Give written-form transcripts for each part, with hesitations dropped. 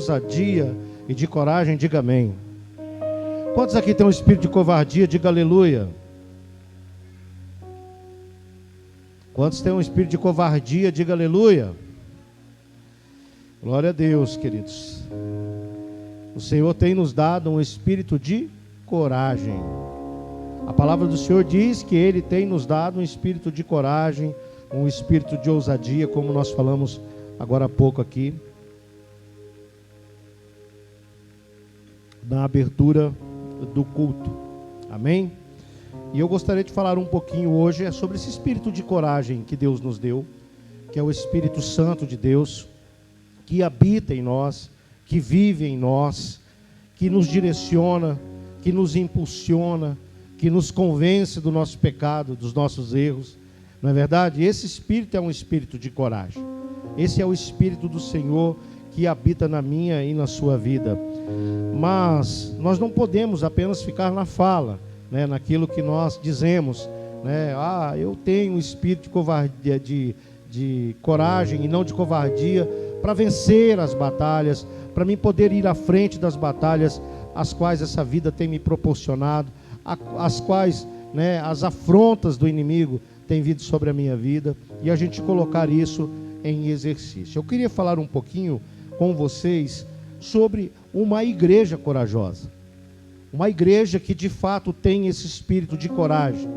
ousadia e de coragem, diga amém. Quantos aqui tem um espírito de covardia, diga aleluia. Quantos tem um espírito de covardia, diga aleluia. Glória a Deus, queridos. O Senhor tem nos dado um espírito de coragem. A palavra do Senhor diz que Ele tem nos dado um espírito de coragem, um espírito de ousadia, como nós falamos agora há pouco aqui, na abertura do culto. Amém? E eu gostaria de falar um pouquinho hoje sobre esse espírito de coragem que Deus nos deu, que é o Espírito Santo de Deus, que habita em nós, que vive em nós, que nos direciona, que nos impulsiona, que nos convence do nosso pecado, dos nossos erros. Não é verdade? Esse espírito é um espírito de coragem. Esse é o espírito do Senhor que habita na minha e na sua vida. Mas nós não podemos apenas ficar na fala, né, naquilo que nós dizemos, né? Eu tenho um espírito de covardia, de coragem e não de covardia, para vencer as batalhas, para mim poder ir à frente das batalhas as quais essa vida tem me proporcionado, as quais, né, as afrontas do inimigo têm vindo sobre a minha vida, e a gente colocar isso em exercício. Eu queria falar um pouquinho com vocês sobre uma igreja corajosa, uma igreja que de fato tem esse espírito de coragem,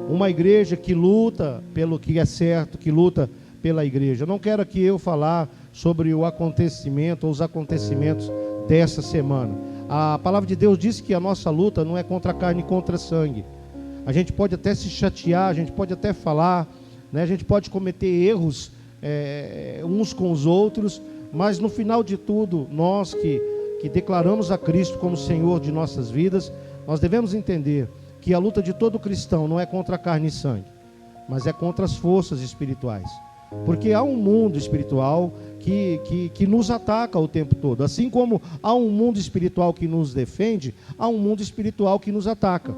uma igreja que luta pelo que é certo, que luta pela igreja. Eu não quero aqui eu falar sobre o acontecimento ou os acontecimentos dessa semana. A palavra de Deus diz que a nossa luta não é contra a carne e contra sangue. A gente pode até se chatear, a gente pode até falar, né? A gente pode cometer erros uns com os outros, mas no final de tudo, nós que declaramos a Cristo como Senhor de nossas vidas, nós devemos entender que a luta de todo cristão não é contra a carne e sangue, mas é contra as forças espirituais. Porque há um mundo espiritual que nos ataca o tempo todo. Assim como há um mundo espiritual que nos defende, há um mundo espiritual que nos ataca.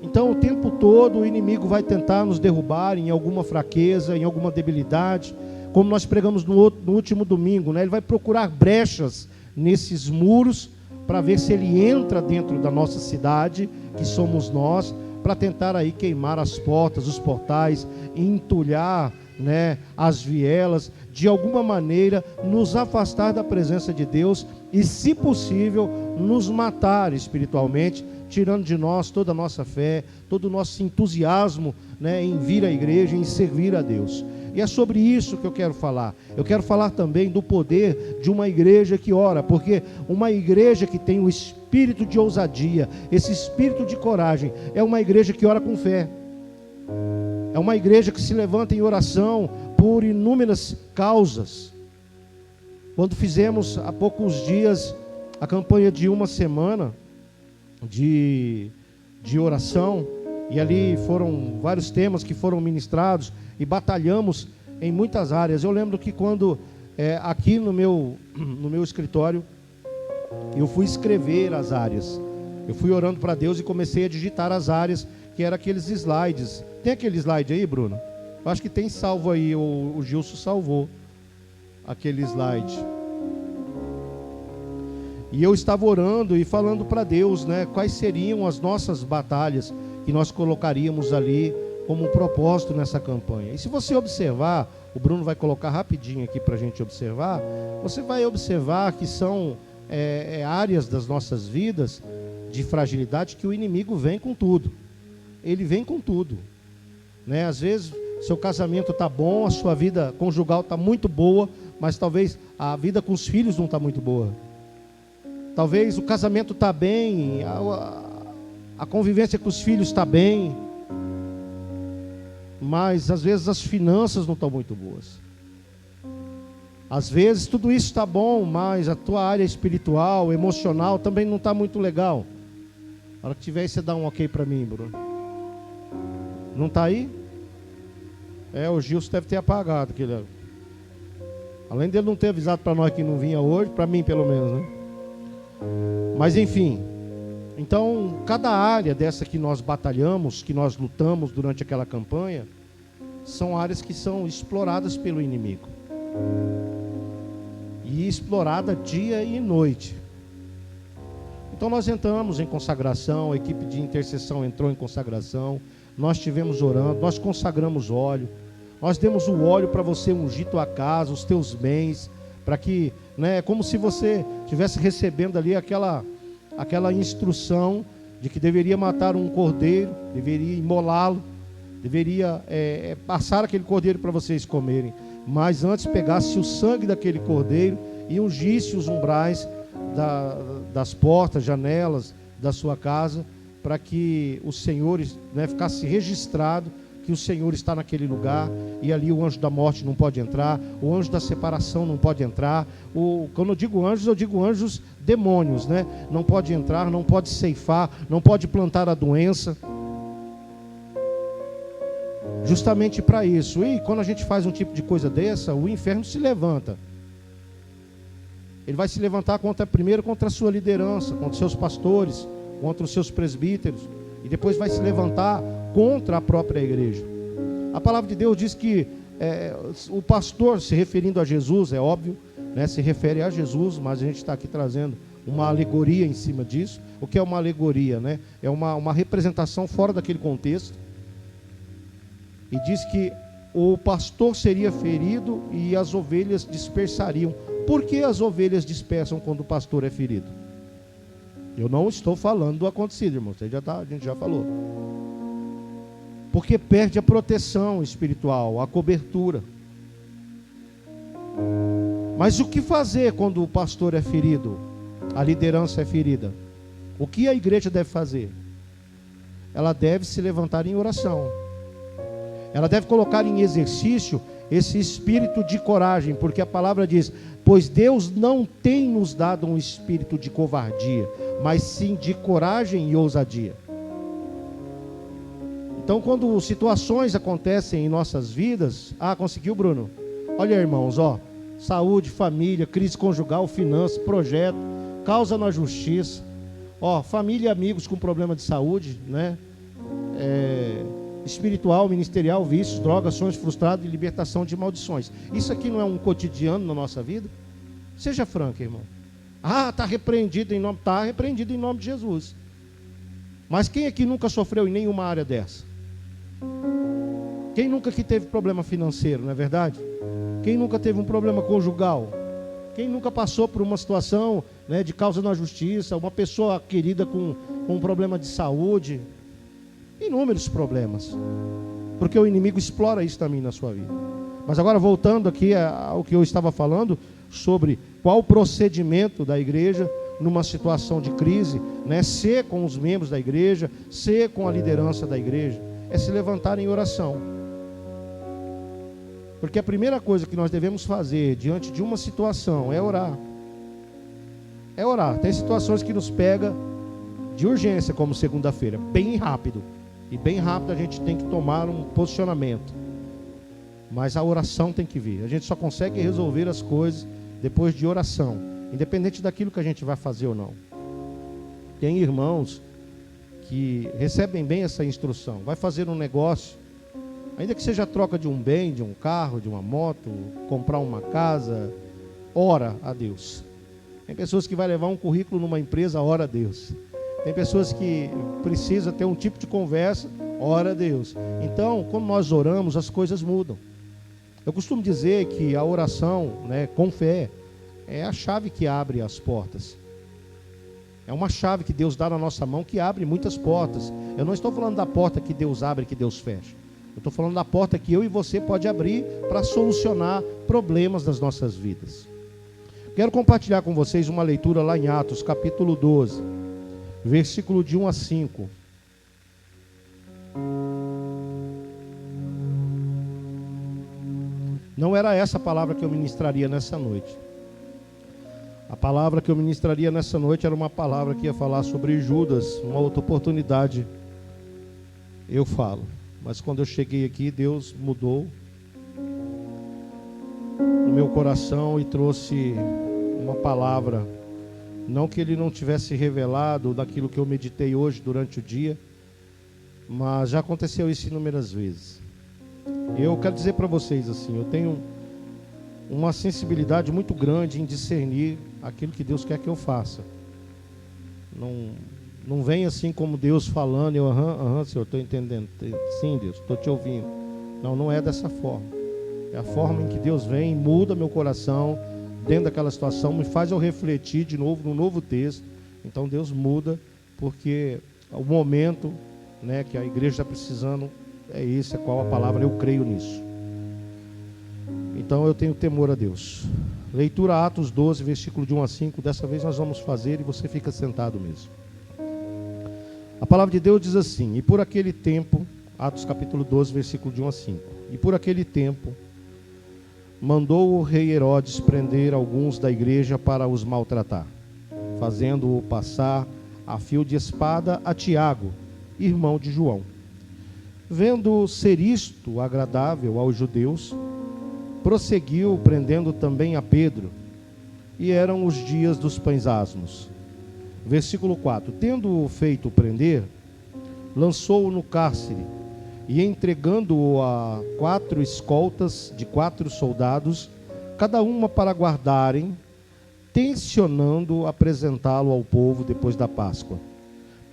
Então o tempo todo o inimigo vai tentar nos derrubar em alguma fraqueza, em alguma debilidade. Como nós pregamos no último domingo, né? Ele vai procurar brechas nesses muros para ver se ele entra dentro da nossa cidade, que somos nós, para tentar aí queimar as portas, os portais, entulhar, né, as vielas, de alguma maneira nos afastar da presença de Deus e, se possível, nos matar espiritualmente, tirando de nós toda a nossa fé, todo o nosso entusiasmo, né, em vir à igreja, em servir a Deus. E é sobre isso que eu quero falar. Eu quero falar também do poder de uma igreja que ora, porque uma igreja que tem o espírito de ousadia, esse espírito de coragem, é uma igreja que ora com fé. É uma igreja que se levanta em oração por inúmeras causas. Quando fizemos há poucos dias a campanha de uma semana de oração, e ali foram vários temas que foram ministrados, e batalhamos em muitas áreas. Eu lembro que quando, aqui no meu escritório, eu fui escrever as áreas. Eu fui orando para Deus e comecei a digitar as áreas, que eram aqueles slides. Tem aquele slide aí, Bruno? Eu acho que tem salvo aí, o Gilson salvou aquele slide. E eu estava orando e falando para Deus, né, quais seriam as nossas batalhas que nós colocaríamos ali como um propósito nessa campanha. E se você observar, o Bruno vai colocar rapidinho aqui para a gente observar, você vai observar que são áreas das nossas vidas de fragilidade que o inimigo vem com tudo. Ele vem com tudo, né? Às vezes seu casamento está bom, a sua vida conjugal está muito boa, mas talvez a vida com os filhos não está muito boa. Talvez o casamento está bem, a convivência com os filhos está bem, mas às vezes as finanças não estão muito boas. Às vezes tudo isso está bom, mas a tua área espiritual, emocional também não está muito legal. Na hora que tiver aí, você dá um ok para mim, Bruno. Não está aí? O Gilson deve ter apagado aquele. Além dele não ter avisado para nós que não vinha hoje, para mim pelo menos, né? Mas enfim, então cada área dessa que nós batalhamos, que nós lutamos durante aquela campanha, são áreas que são exploradas pelo inimigo. e explorada dia e noite. Então nós entramos em consagração, a equipe de intercessão entrou em consagração, nós estivemos orando, nós consagramos óleo, nós demos o óleo para você ungir tua casa, os teus bens, para que, né, como se você estivesse recebendo ali aquela instrução de que deveria matar um cordeiro, deveria imolá-lo, deveria passar aquele cordeiro para vocês comerem, mas antes pegasse o sangue daquele cordeiro e ungisse os umbrais das portas, janelas da sua casa, para que o Senhor, né, ficasse registrado que o Senhor está naquele lugar, e ali o anjo da morte não pode entrar, o anjo da separação não pode entrar, quando eu digo anjos demônios, né? Não pode entrar, não pode ceifar, não pode plantar a doença, justamente para isso. E quando a gente faz um tipo de coisa dessa, o inferno se levanta. Ele vai se levantar primeiro contra a sua liderança, contra os seus pastores, contra os seus presbíteros, e depois vai se levantar contra a própria igreja. A palavra de Deus diz que o pastor, se referindo a Jesus, é óbvio, né, se refere a Jesus, mas a gente está aqui trazendo uma alegoria em cima disso. O que é uma alegoria, né? É uma representação fora daquele contexto. E diz que o pastor seria ferido e as ovelhas dispersariam. Por que as ovelhas dispersam quando o pastor é ferido? Eu não estou falando do acontecido, irmão. A gente já falou. Porque perde a proteção espiritual, a cobertura. Mas o que fazer quando o pastor é ferido? A liderança é ferida. O que a igreja deve fazer? Ela deve se levantar em oração. Ela deve colocar em exercício esse espírito de coragem, porque a palavra diz: pois Deus não tem nos dado um espírito de covardia, mas sim de coragem e ousadia. Então, quando situações acontecem em nossas vidas, conseguiu, Bruno? Olha, irmãos, saúde, família, crise conjugal, finanças, projeto, causa na justiça, família e amigos com problema de saúde, né? Espiritual, ministerial, vícios, drogas, sonhos frustrados e libertação de maldições. Isso aqui não é um cotidiano na nossa vida? Seja franco, irmão. Está repreendido em nome de Jesus. Mas quem aqui nunca sofreu em nenhuma área dessa? Quem nunca aqui teve problema financeiro, não é verdade? Quem nunca teve um problema conjugal? Quem nunca passou por uma situação, né, de causa na justiça, uma pessoa querida com um problema de saúde? Inúmeros problemas, porque o inimigo explora isso também na sua vida. Mas agora, voltando aqui ao que eu estava falando, sobre qual o procedimento da igreja numa situação de crise, né? Ser com os membros da igreja, ser com a liderança da igreja, é se levantar em oração. Porque a primeira coisa que nós devemos fazer diante de uma situação é orar. É orar. Tem situações que nos pega de urgência, como segunda-feira, bem rápido. E bem rápido a gente tem que tomar um posicionamento. Mas a oração tem que vir. A gente só consegue resolver as coisas depois de oração, independente daquilo que a gente vai fazer ou não. Tem irmãos que recebem bem essa instrução. Vai fazer um negócio, ainda que seja a troca de um bem, de um carro, de uma moto, comprar uma casa, ora a Deus. Tem pessoas que vai levar um currículo numa empresa, ora a Deus. Tem pessoas que precisam ter um tipo de conversa, ora a Deus. Então, quando nós oramos, as coisas mudam. Eu costumo dizer que a oração, né, com fé, é a chave que abre as portas. É uma chave que Deus dá na nossa mão que abre muitas portas. Eu não estou falando da porta que Deus abre e que Deus fecha. Eu estou falando da porta que eu e você pode abrir para solucionar problemas das nossas vidas. Quero compartilhar com vocês uma leitura lá em Atos, capítulo 12. Versículo de 1 a 5. Não era essa a palavra que eu ministraria nessa noite. A palavra que eu ministraria nessa noite era uma palavra que ia falar sobre Judas. Uma outra oportunidade eu falo. Mas quando eu cheguei aqui, Deus mudou o meu coração e trouxe uma palavra. Não que Ele não tivesse revelado daquilo que eu meditei hoje durante o dia, mas já aconteceu isso inúmeras vezes. Eu quero dizer para vocês assim, eu tenho uma sensibilidade muito grande em discernir aquilo que Deus quer que eu faça. Não vem assim como Deus falando, eu, Senhor, estou entendendo. Sim, Deus, estou te ouvindo. Não é dessa forma. É a forma em que Deus vem e muda meu coração dentro daquela situação, me faz eu refletir de novo no novo texto. Então Deus muda, porque o momento, né, que a igreja está precisando é esse, é qual a palavra, eu creio nisso. Então eu tenho temor a Deus. Leitura Atos 12, versículo de 1 a 5. Dessa vez nós vamos fazer e você fica sentado mesmo. A palavra de Deus diz assim: e por aquele tempo, Atos capítulo 12, versículo de 1 a 5. E por aquele tempo, mandou o rei Herodes prender alguns da igreja para os maltratar, fazendo-o passar a fio de espada a Tiago, irmão de João. Vendo ser isto agradável aos judeus, prosseguiu prendendo também a Pedro, e eram os dias dos pães asmos. Versículo 4: tendo-o feito prender, lançou-o no cárcere, e entregando-o a 4 escoltas de 4 soldados, cada uma para guardarem, tencionando apresentá-lo ao povo depois da Páscoa.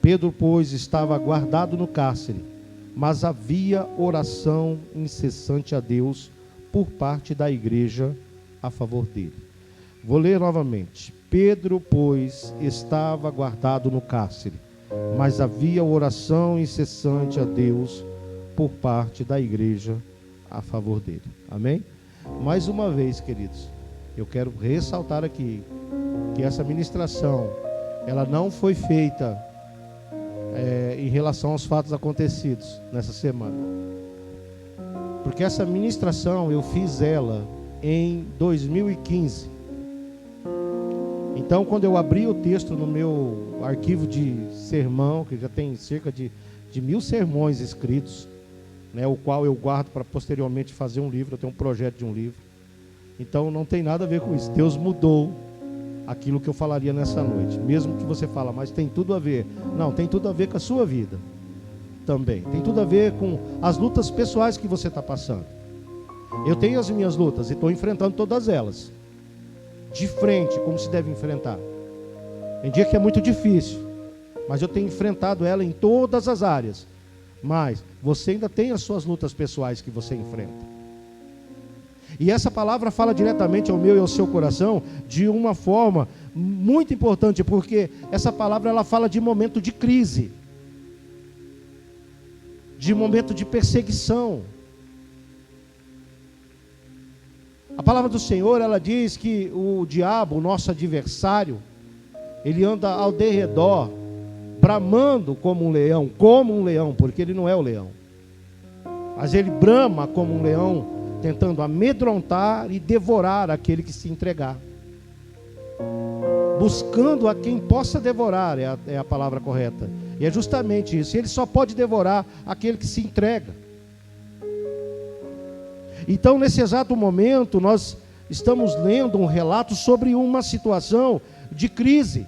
Pedro, pois, estava guardado no cárcere, mas havia oração incessante a Deus por parte da igreja a favor dele. Vou ler novamente. Pedro, pois, estava guardado no cárcere, mas havia oração incessante a Deus por parte da igreja a favor dele. Amém? Mais uma vez, queridos, eu quero ressaltar aqui que essa ministração, ela não foi feita em relação aos fatos acontecidos nessa semana, porque essa ministração eu fiz ela em 2015. Então, quando eu abri o texto no meu arquivo de sermão, que já tem cerca de 1000 sermões escritos, né, o qual eu guardo para posteriormente fazer um livro, eu tenho um projeto de um livro. Então não tem nada a ver com isso. Deus mudou aquilo que eu falaria nessa noite. Mesmo que você fala, mas tem tudo a ver. Não, tem tudo a ver com a sua vida também. Tem tudo a ver com as lutas pessoais que você está passando. Eu tenho as minhas lutas e estou enfrentando todas elas de frente, como se deve enfrentar. Tem dia que é muito difícil, mas eu tenho enfrentado ela em todas as áreas. Mas você ainda tem as suas lutas pessoais que você enfrenta. E essa palavra fala diretamente ao meu e ao seu coração de uma forma muito importante, porque essa palavra ela fala de momento de crise, de momento de perseguição. A palavra do Senhor, ela diz que o diabo, o nosso adversário, ele anda ao derredor, bramando como um leão, porque ele não é o leão, mas ele brama como um leão, tentando amedrontar e devorar aquele que se entregar, buscando a quem possa devorar, é a palavra correta, e é justamente isso. Ele só pode devorar aquele que se entrega. Então, nesse exato momento, nós estamos lendo um relato sobre uma situação de crise,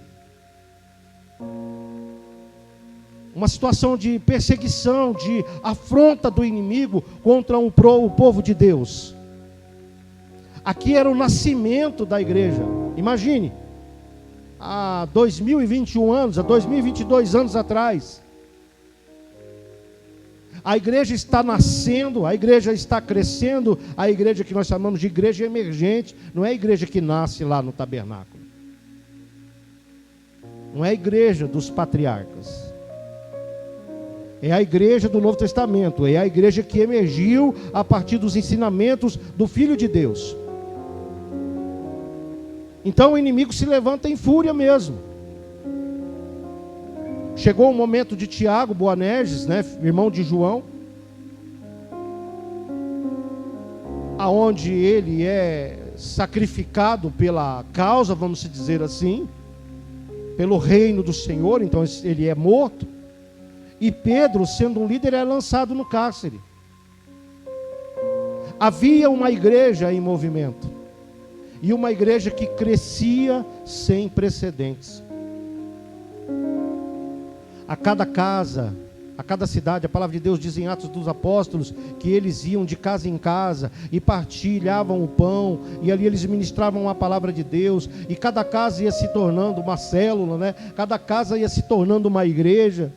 uma situação de perseguição, de afronta do inimigo contra o povo de Deus. Aqui era o nascimento da igreja. Imagine, há 2021 anos, há 2022 anos atrás, a igreja está nascendo, a igreja está crescendo, a igreja que nós chamamos de igreja emergente, não é a igreja que nasce lá no tabernáculo, não é a igreja dos patriarcas, é a igreja do Novo Testamento, é a igreja que emergiu a partir dos ensinamentos do Filho de Deus. Então o inimigo se levanta em fúria mesmo. Chegou o momento de Tiago, Boanerges, né, irmão de João, aonde ele é sacrificado pela causa, vamos dizer assim, pelo reino do Senhor. Então ele é morto. E Pedro, sendo um líder, é lançado no cárcere. Havia uma igreja em movimento, e uma igreja que crescia sem precedentes. A cada casa a cada cidade. A palavra de Deus diz em Atos dos Apóstolos que eles iam de casa em casa e partilhavam o pão, e ali eles ministravam a palavra de Deus, e cada casa ia se tornando uma célula, né? Cada casa ia se tornando uma igreja.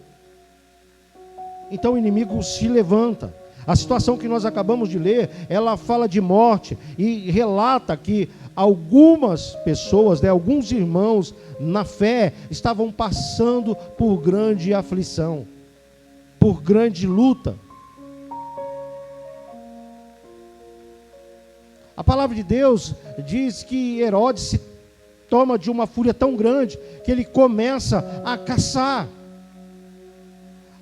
Então o inimigo se levanta. A situação que nós acabamos de ler, ela fala de morte e relata que algumas pessoas, né, alguns irmãos na fé estavam passando por grande aflição, por grande luta. A palavra de Deus diz que Herodes se toma de uma fúria tão grande que ele começa a caçar,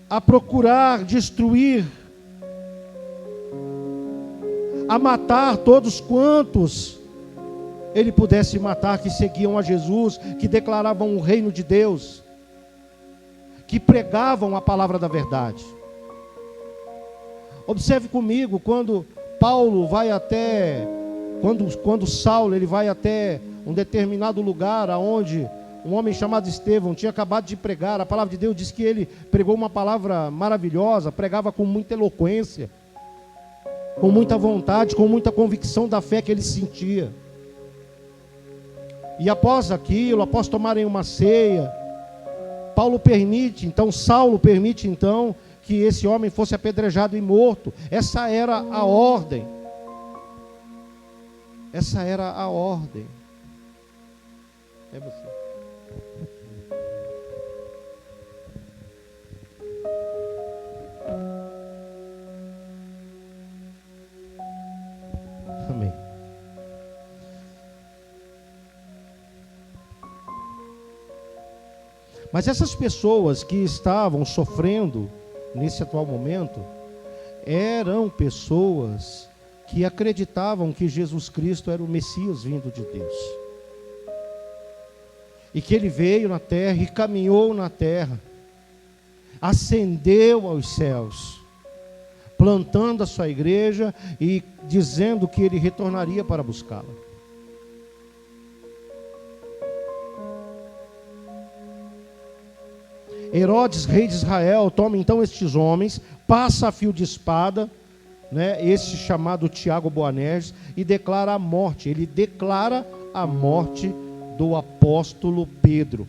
a procurar destruir, a matar todos quantos ele pudesse matar, que seguiam a Jesus, que declaravam o reino de Deus, que pregavam a palavra da verdade. Observe comigo, quando Paulo vai até, quando Saulo ele vai até um determinado lugar, aonde um homem chamado Estevão tinha acabado de pregar, a palavra de Deus diz que ele pregou uma palavra maravilhosa, pregava com muita eloquência, com muita vontade, com muita convicção da fé que ele sentia. E após aquilo, após tomarem uma ceia, Saulo permite então que esse homem fosse apedrejado e morto. Essa era a ordem. Essa era a ordem. É você. Amém. Mas essas pessoas que estavam sofrendo nesse atual momento eram pessoas que acreditavam que Jesus Cristo era o Messias vindo de Deus, e que ele veio na terra e caminhou na terra, ascendeu aos céus, plantando a sua igreja e dizendo que ele retornaria para buscá-la. Herodes, rei de Israel, toma então estes homens, passa a fio de espada, né, esse chamado Tiago Boanerges, e declara a morte. Ele declara a morte do apóstolo Pedro.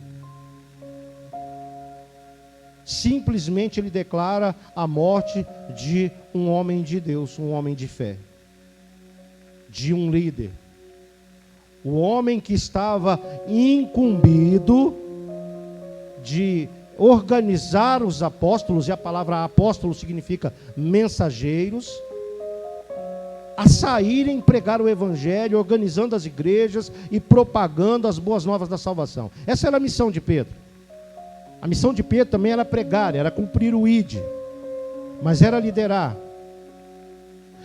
Simplesmente ele declara a morte de um homem de Deus, um homem de fé, de um líder. O homem que estava incumbido de organizar os apóstolos, e a palavra apóstolo significa mensageiros, a saírem pregar o evangelho, organizando as igrejas e propagando as boas novas da salvação. Essa era a missão de Pedro. A missão de Pedro também era pregar, era cumprir o ID, mas era liderar.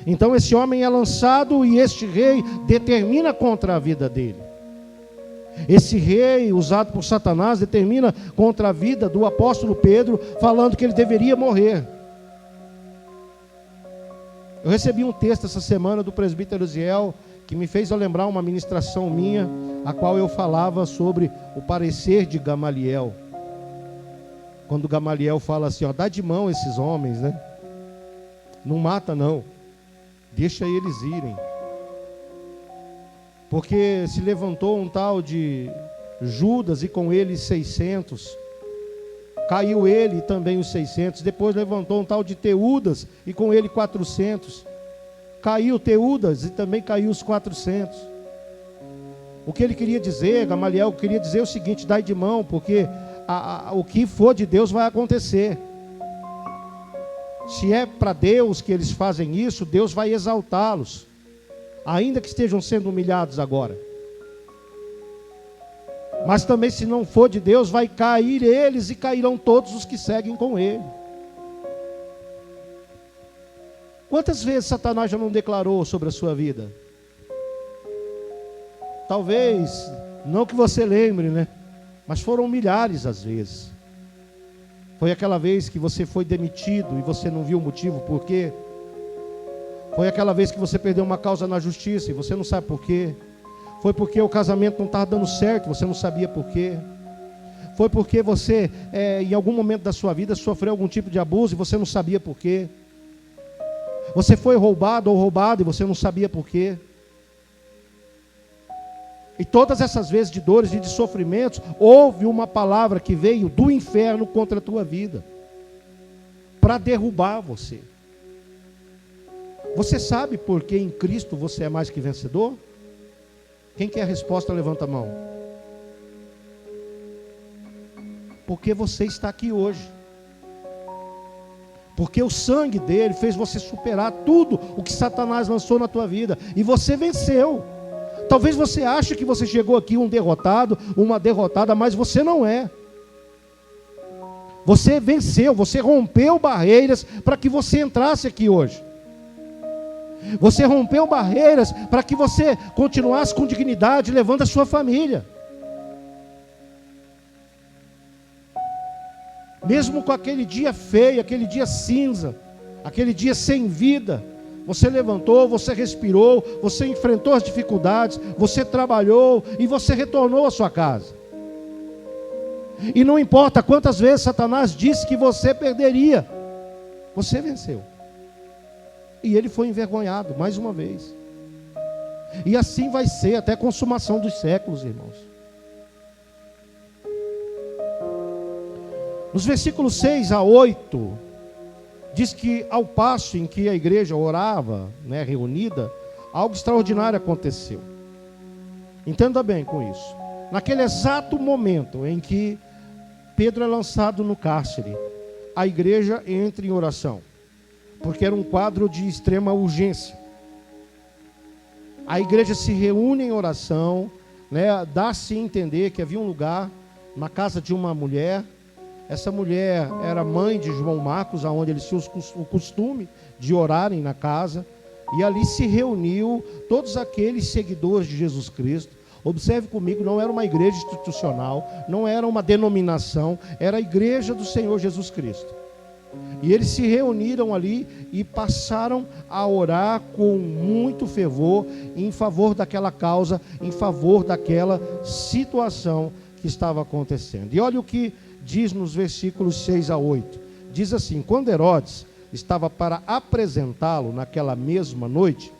Então esse homem é lançado e este rei determina contra a vida dele. Esse rei, usado por Satanás, determina contra a vida do apóstolo Pedro, falando que ele deveria morrer. Eu recebi um texto essa semana do presbítero Ziel, que me fez lembrar uma ministração minha, a qual eu falava sobre o parecer de Gamaliel. Quando Gamaliel fala assim, ó, dá de mão esses homens, né? Não mata não, deixa eles irem. Porque se levantou um tal de Judas e com ele 600, caiu ele e também os 600, depois levantou um tal de Teudas e com ele 400, caiu Teudas e também caiu os 400. O que ele queria dizer, Gamaliel queria dizer o seguinte, dai de mão, porque o que for de Deus vai acontecer. Se é para Deus que eles fazem isso, Deus vai exaltá-los, ainda que estejam sendo humilhados agora. Mas também, se não for de Deus, vai cair eles e cairão todos os que seguem com ele. Quantas vezes Satanás já não declarou sobre a sua vida? Talvez, não que você lembre, né? Mas foram milhares as vezes. Foi aquela vez que você foi demitido e você não viu o motivo por quê? Foi aquela vez que você perdeu uma causa na justiça e você não sabe por quê? Foi porque o casamento não estava dando certo, você não sabia por quê? Foi porque você, em algum momento da sua vida, sofreu algum tipo de abuso e você não sabia por quê. Você foi roubado ou roubado e você não sabia por quê. E todas essas vezes de dores e de sofrimentos, houve uma palavra que veio do inferno contra a tua vida, para derrubar você. Você sabe por que em Cristo você é mais que vencedor? Quem quer a resposta, levanta a mão. Porque você está aqui hoje. Porque o sangue dele fez você superar tudo o que Satanás lançou na tua vida. E você venceu. Talvez você ache que você chegou aqui um derrotado, uma derrotada, mas você não é. Você venceu, você rompeu barreiras para que você entrasse aqui hoje. Você rompeu barreiras para que você continuasse com dignidade, levando a sua família. Mesmo com aquele dia feio, aquele dia cinza, aquele dia sem vida, você levantou, você respirou, você enfrentou as dificuldades, você trabalhou e você retornou à sua casa. E não importa quantas vezes Satanás disse que você perderia, você venceu. E ele foi envergonhado mais uma vez. E assim vai ser até a consumação dos séculos, irmãos. Nos versículos 6 a 8, diz que ao passo em que a igreja orava, reunida, algo extraordinário aconteceu. Entenda bem com isso. Naquele exato momento em que Pedro é lançado no cárcere, a igreja entra em oração, porque era um quadro de extrema urgência. A igreja se reúne em oração, dá-se a entender que havia um lugar na casa de uma mulher. Essa mulher era mãe de João Marcos, onde eles tinham o costume de orarem na casa, e ali se reuniu todos aqueles seguidores de Jesus Cristo. Observe comigo, não era uma igreja institucional, não era uma denominação, era a igreja do Senhor Jesus Cristo. E eles se reuniram ali e passaram a orar com muito fervor em favor daquela causa, em favor daquela situação que estava acontecendo. E olha o que diz nos versículos 6 a 8. Diz assim: quando Herodes estava para apresentá-lo naquela mesma noite,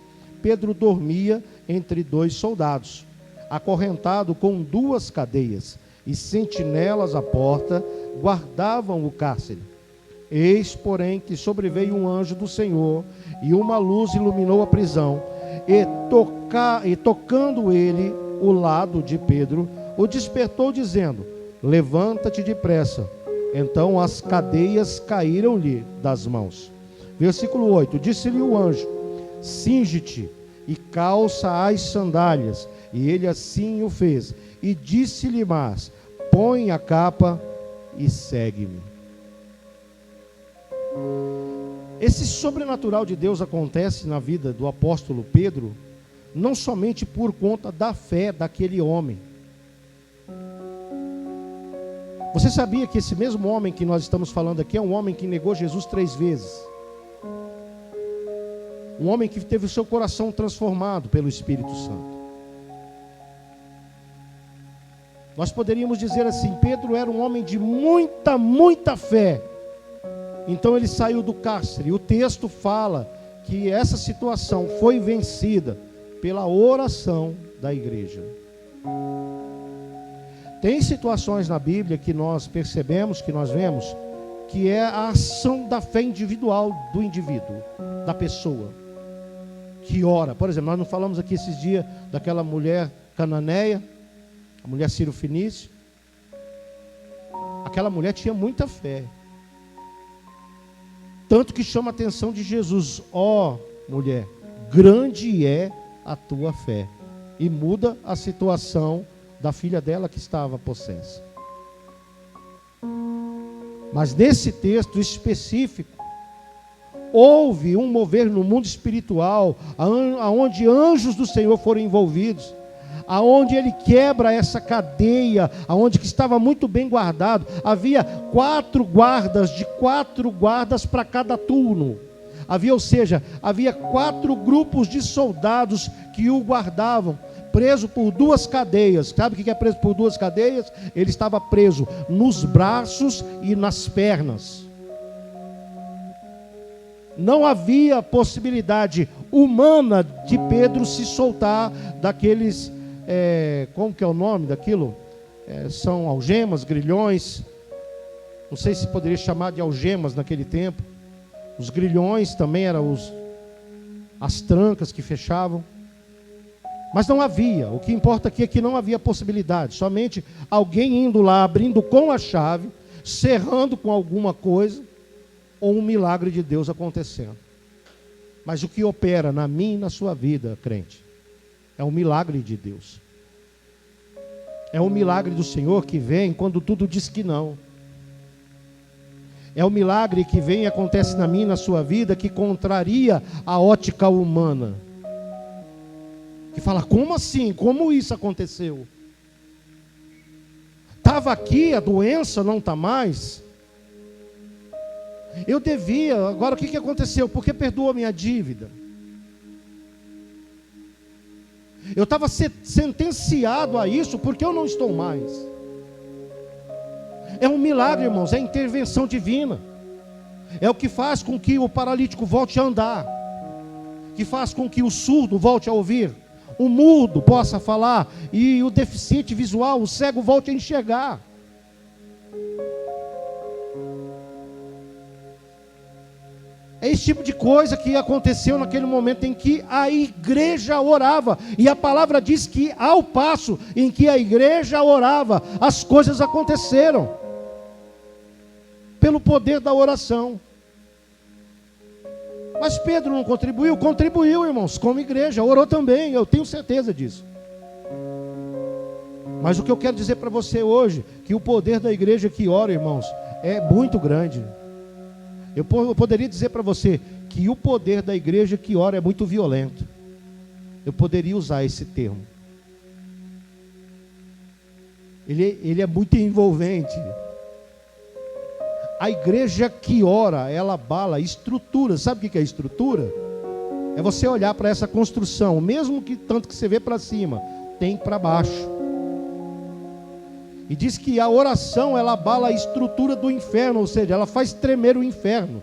Pedro dormia entre dois soldados, acorrentado com 2 cadeias, e sentinelas à porta guardavam o cárcere. Eis, porém, que sobreveio um anjo do Senhor, e uma luz iluminou a prisão, e tocando ele o lado de Pedro, o despertou, dizendo: levanta-te depressa. Então as cadeias caíram-lhe das mãos. Versículo 8: disse-lhe o anjo: cinge-te e calça as sandálias. E ele assim o fez. E disse-lhe mais: põe a capa e segue-me. Esse sobrenatural de Deus acontece na vida do apóstolo Pedro, não somente por conta da fé daquele homem. Você sabia que esse mesmo homem que nós estamos falando aqui é um homem que negou Jesus 3 vezes? Um homem que teve o seu coração transformado pelo Espírito Santo. Nós poderíamos dizer assim: Pedro era um homem de muita fé. Então ele saiu do cárcere. O texto fala que essa situação foi vencida pela oração da igreja. Tem situações na Bíblia que nós percebemos, que nós vemos, que é a ação da fé individual do indivíduo, da pessoa que ora. Por exemplo, nós não falamos aqui esses dias daquela mulher cananeia, a mulher Ciro-Fenício. Aquela mulher tinha muita fé, tanto que chama a atenção de Jesus: ó mulher, grande é a tua fé. E muda a situação da filha dela que estava possessa. Mas nesse texto específico, houve um mover no mundo espiritual, aonde anjos do Senhor foram envolvidos, aonde ele quebra essa cadeia, aonde que estava muito bem guardado. Havia 4 guardas para cada turno. Havia 4 grupos de soldados que o guardavam. preso por 2 cadeias. Sabe o que é preso por 2 cadeias? Ele estava preso nos braços e nas pernas. Não havia possibilidade humana de Pedro se soltar daqueles, como que é o nome daquilo? São algemas, grilhões. Não sei se poderia chamar de algemas naquele tempo. Os grilhões também eram as trancas que fechavam. Mas não havia, o que importa aqui é que não havia possibilidade. Somente alguém indo lá, abrindo com a chave, cerrando com alguma coisa, ou um milagre de Deus acontecendo. Mas o que opera na minha e na sua vida, crente, é um milagre de Deus. É um milagre do Senhor que vem quando tudo diz que não. É o milagre que vem e acontece na minha e na sua vida que contraria a ótica humana. Que fala, como assim? Como isso aconteceu? Estava aqui, a doença não está mais. Eu devia, agora o que aconteceu? Por que perdoou a minha dívida? Eu estava sentenciado a isso, porque eu não estou mais. É um milagre, irmãos, é intervenção divina. É o que faz com que o paralítico volte a andar, que faz com que o surdo volte a ouvir, o mudo possa falar, e o deficiente visual, o cego, volte a enxergar. É esse tipo de coisa que aconteceu naquele momento em que a igreja orava. E a palavra diz que ao passo em que a igreja orava, as coisas aconteceram. Pelo poder da oração. Mas Pedro não contribuiu? Contribuiu, irmãos, como igreja, orou também, eu tenho certeza disso. Mas o que eu quero dizer para você hoje, que o poder da igreja que ora, irmãos, é muito grande. Eu poderia dizer para você que o poder da igreja que ora é muito violento. Eu poderia usar esse termo. Ele é muito envolvente. A igreja que ora, ela abala estrutura. Sabe o que é estrutura? É você olhar para essa construção, mesmo que tanto que você vê para cima, tem para baixo. E diz que a oração, ela abala a estrutura do inferno, ou seja, ela faz tremer o inferno.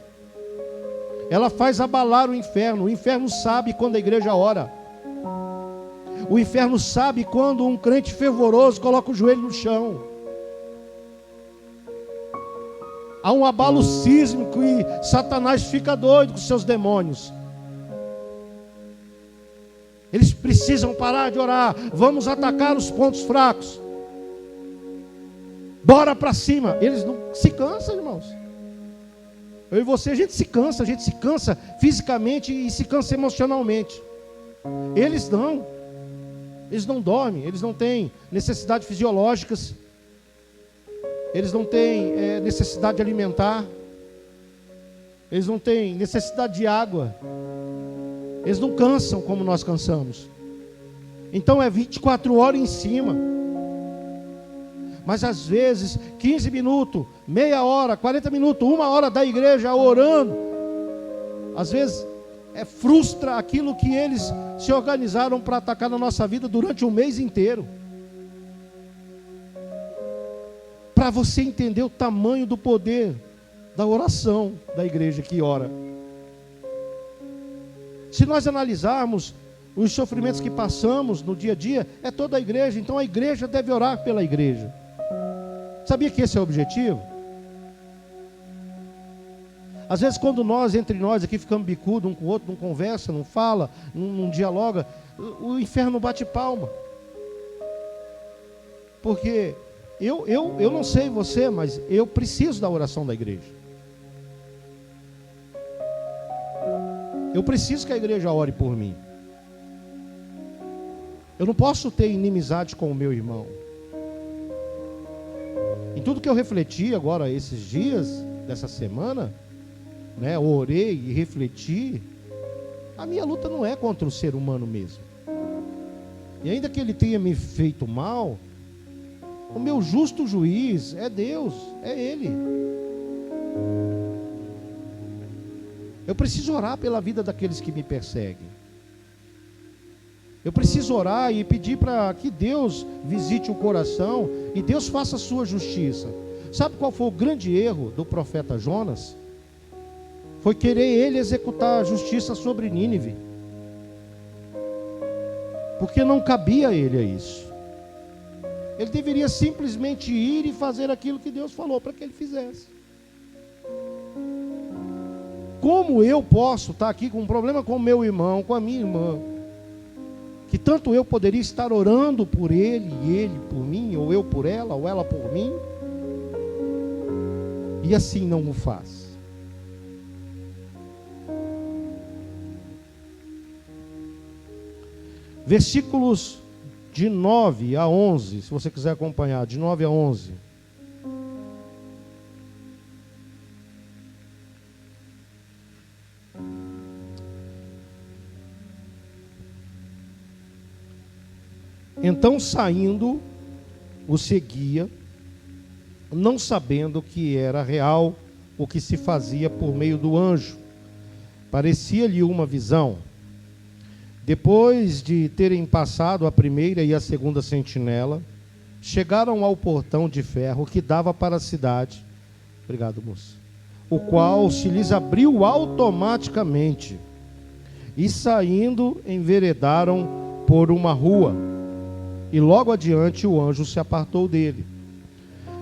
Ela faz abalar o inferno. O inferno sabe quando a igreja ora. O inferno sabe quando um crente fervoroso coloca o joelho no chão. Há um abalo sísmico e Satanás fica doido com seus demônios. Eles precisam parar de orar. Vamos atacar os pontos fracos. Bora para cima. Eles não se cansam, irmãos. Eu e você, a gente se cansa fisicamente e se cansa emocionalmente. Eles não dormem, eles não têm necessidades fisiológicas, eles não têm necessidade de alimentar, eles não têm necessidade de água, eles não cansam como nós cansamos. Então é 24 horas em cima. Mas às vezes 15 minutos, meia hora, 40 minutos, 1 hora da igreja orando, às vezes frustra aquilo que eles se organizaram para atacar na nossa vida durante um mês inteiro. Para você entender o tamanho do poder da oração da igreja que ora. Se nós analisarmos os sofrimentos que passamos no dia a dia, é toda a igreja, então a igreja deve orar pela igreja. Sabia que esse é o objetivo? Às vezes quando entre nós aqui ficamos bicudo um com o outro, não conversa, não fala, não dialoga, o inferno bate palma. Porque eu não sei você, mas eu preciso da oração da igreja. Eu preciso que a igreja ore por mim. Eu não posso ter inimizade com o meu irmão. Em tudo que eu refleti agora esses dias, dessa semana, orei e refleti, a minha luta não é contra o ser humano mesmo. E ainda que ele tenha me feito mal, o meu justo juiz é Deus, é Ele. Eu preciso orar pela vida daqueles que me perseguem. Eu preciso orar e pedir para que Deus visite o coração e Deus faça a sua justiça. Sabe qual foi o grande erro do profeta Jonas? Foi querer ele executar a justiça sobre Nínive, porque não cabia a ele isso. Ele deveria simplesmente ir e fazer aquilo que Deus falou para que ele fizesse. Como eu posso estar aqui com um problema com o meu irmão, com a minha irmã, que tanto eu poderia estar orando por ele e ele por mim, ou eu por ela, ou ela por mim, e assim não o faz? Versículos de 9 a 11, se você quiser acompanhar, de 9 a 11. Então, saindo, o seguia, não sabendo que era real o que se fazia por meio do anjo. Parecia-lhe uma visão. Depois de terem passado a primeira e a segunda sentinela, chegaram ao portão de ferro que dava para a cidade. Obrigado, moça. O qual se lhes abriu automaticamente. E saindo, enveredaram por uma rua. E logo adiante o anjo se apartou dele.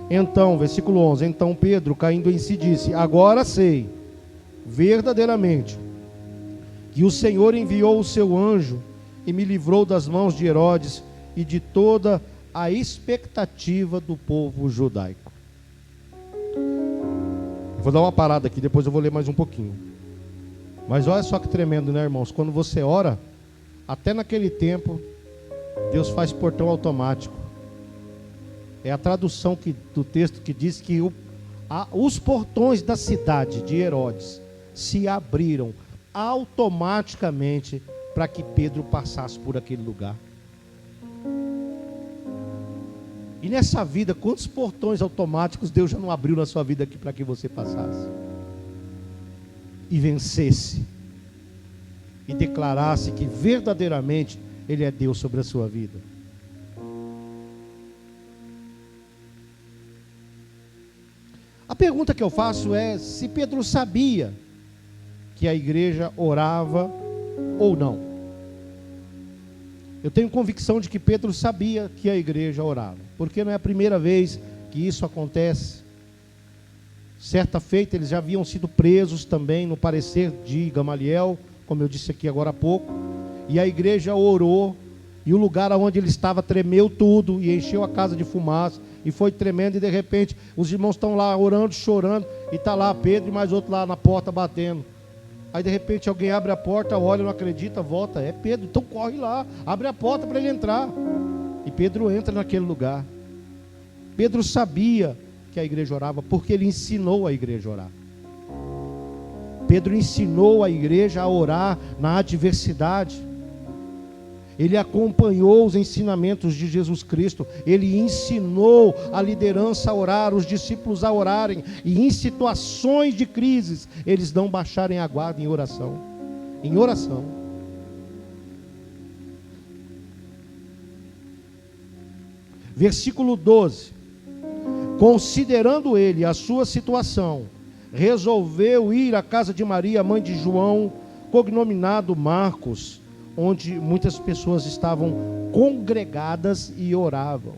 Então, versículo 11, então Pedro, caindo em si, disse: agora sei, verdadeiramente, que o Senhor enviou o seu anjo e me livrou das mãos de Herodes e de toda a expectativa do povo judaico. Eu vou dar uma parada aqui, depois eu vou ler mais um pouquinho. Mas olha só que tremendo, né, irmãos? Quando você ora, até naquele tempo, Deus faz portão automático. É a tradução do texto que diz que os portões da cidade de Herodes se abriram automaticamente para que Pedro passasse por aquele lugar. E nessa vida, quantos portões automáticos Deus já não abriu na sua vida aqui para que você passasse e vencesse e declarasse que verdadeiramente Ele é Deus sobre a sua vida? A pergunta que eu faço é se Pedro sabia que a igreja orava ou não. Eu tenho convicção de que Pedro sabia que a igreja orava, porque não é a primeira vez que isso acontece. Certa feita eles já haviam sido presos também, no parecer de Gamaliel, como eu disse aqui agora há pouco, e a igreja orou, e o lugar onde ele estava tremeu tudo, e encheu a casa de fumaça, e foi tremendo, e de repente os irmãos estão lá orando, chorando, e está lá Pedro e mais outro lá na porta batendo. Aí de repente alguém abre a porta, olha, não acredita, volta, é Pedro, então corre lá, abre a porta para ele entrar. E Pedro entra naquele lugar. Pedro sabia que a igreja orava, porque ele ensinou a igreja a orar. Pedro ensinou a igreja a orar na adversidade. Ele acompanhou os ensinamentos de Jesus Cristo. Ele ensinou a liderança a orar, os discípulos a orarem. E em situações de crises, eles não baixarem a guarda em oração. Em oração. Versículo 12. Considerando ele a sua situação, resolveu ir à casa de Maria, mãe de João, cognominado Marcos, onde muitas pessoas estavam congregadas e oravam.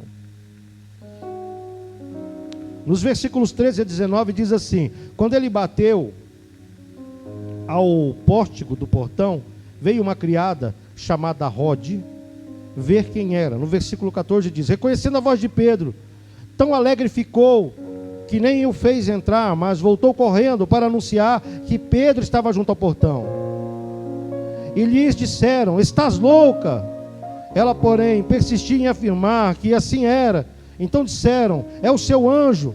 Nos versículos 13 a 19 diz assim: quando ele bateu ao pórtico do portão, veio uma criada chamada Rode ver quem era. No versículo 14 diz: reconhecendo a voz de Pedro, tão alegre ficou que nem o fez entrar, mas voltou correndo para anunciar que Pedro estava junto ao portão. E lhes disseram: estás louca? Ela, porém, persistia em afirmar que assim era. Então disseram: é o seu anjo.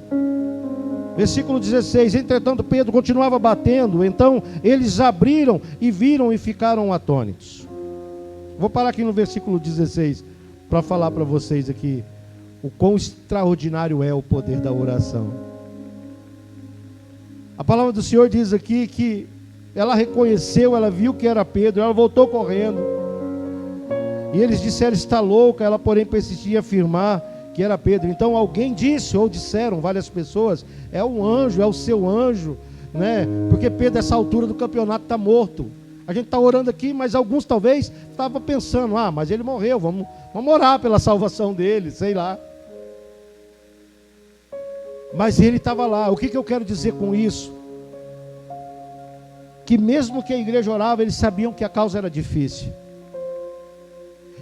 Versículo 16: entretanto Pedro continuava batendo. Então eles abriram e viram e ficaram atônitos. Vou parar aqui no versículo 16 para falar para vocês aqui o quão extraordinário é o poder da oração. A palavra do Senhor diz aqui que ela reconheceu, ela viu que era Pedro, ela voltou correndo. E eles disseram: está louca. Ela, porém, persistia em afirmar que era Pedro. Então alguém disse, ou disseram várias pessoas: é um anjo, é o seu anjo, né? Porque Pedro, nessa altura do campeonato, está morto. A gente está orando aqui, mas alguns talvez estavam pensando: mas ele morreu, vamos orar pela salvação dele, sei lá. Mas ele estava lá. O que eu quero dizer com isso? Que mesmo que a igreja orava, eles sabiam que a causa era difícil.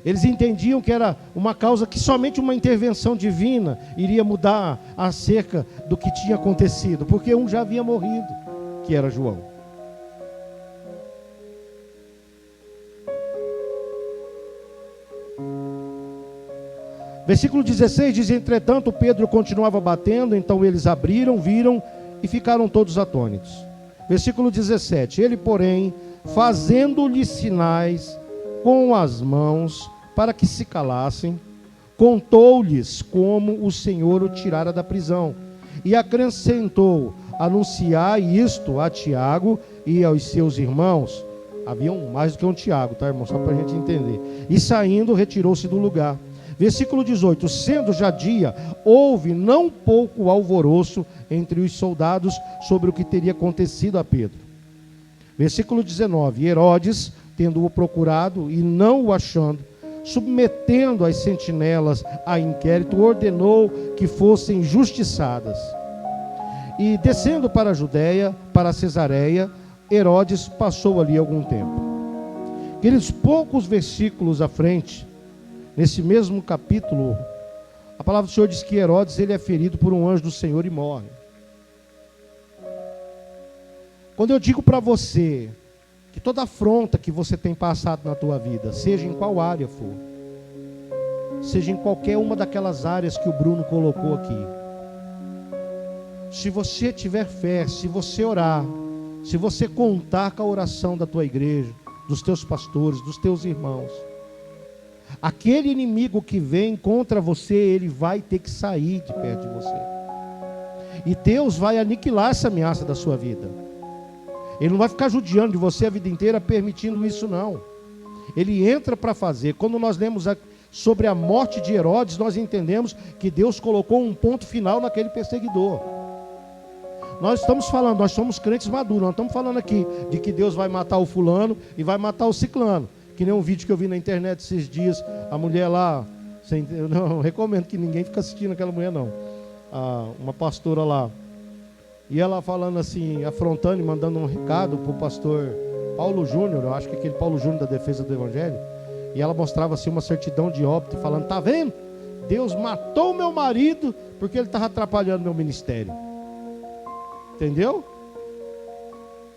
Eles entendiam que era uma causa que somente uma intervenção divina iria mudar acerca do que tinha acontecido, porque um já havia morrido, que era João. Versículo 16 diz: entretanto Pedro continuava batendo, então eles abriram, viram e ficaram todos atônitos. Versículo 17: ele, porém, fazendo-lhe sinais com as mãos para que se calassem, contou-lhes como o Senhor o tirara da prisão, e acrescentou: anunciai isto a Tiago e aos seus irmãos. Haviam mais do que um Tiago, tá, irmão? Só para a gente entender. E saindo, retirou-se do lugar. Versículo 18: sendo já dia, houve não pouco alvoroço entre os soldados sobre o que teria acontecido a Pedro. Versículo 19: Herodes, tendo-o procurado e não o achando, submetendo as sentinelas a inquérito, ordenou que fossem justiçadas. E descendo para a Judéia, para Cesareia, Herodes passou ali algum tempo. Aqueles poucos versículos à frente, nesse mesmo capítulo, a palavra do Senhor diz que Herodes, ele é ferido por um anjo do Senhor e morre. Quando eu digo para você que toda afronta que você tem passado na tua vida, seja em qual área for, seja em qualquer uma daquelas áreas que o Bruno colocou aqui, se você tiver fé, se você orar, se você contar com a oração da tua igreja, dos teus pastores, dos teus irmãos, aquele inimigo que vem contra você, ele vai ter que sair de perto de você. E Deus vai aniquilar essa ameaça da sua vida. Ele não vai ficar judiando de você a vida inteira, permitindo isso, não. Ele entra para fazer. Quando nós lemos sobre a morte de Herodes, nós entendemos que Deus colocou um ponto final naquele perseguidor. Nós estamos falando, nós somos crentes maduros, nós estamos falando aqui de que Deus vai matar o fulano e vai matar o ciclano. Que nem um vídeo que eu vi na internet esses dias, a mulher lá, eu não recomendo que ninguém fique assistindo aquela mulher não, uma pastora lá, e ela falando assim, afrontando e mandando um recado para o pastor Paulo Júnior, eu acho que é aquele Paulo Júnior da Defesa do Evangelho, e ela mostrava assim uma certidão de óbito, falando: tá vendo? Deus matou meu marido porque ele estava atrapalhando meu ministério. Entendeu?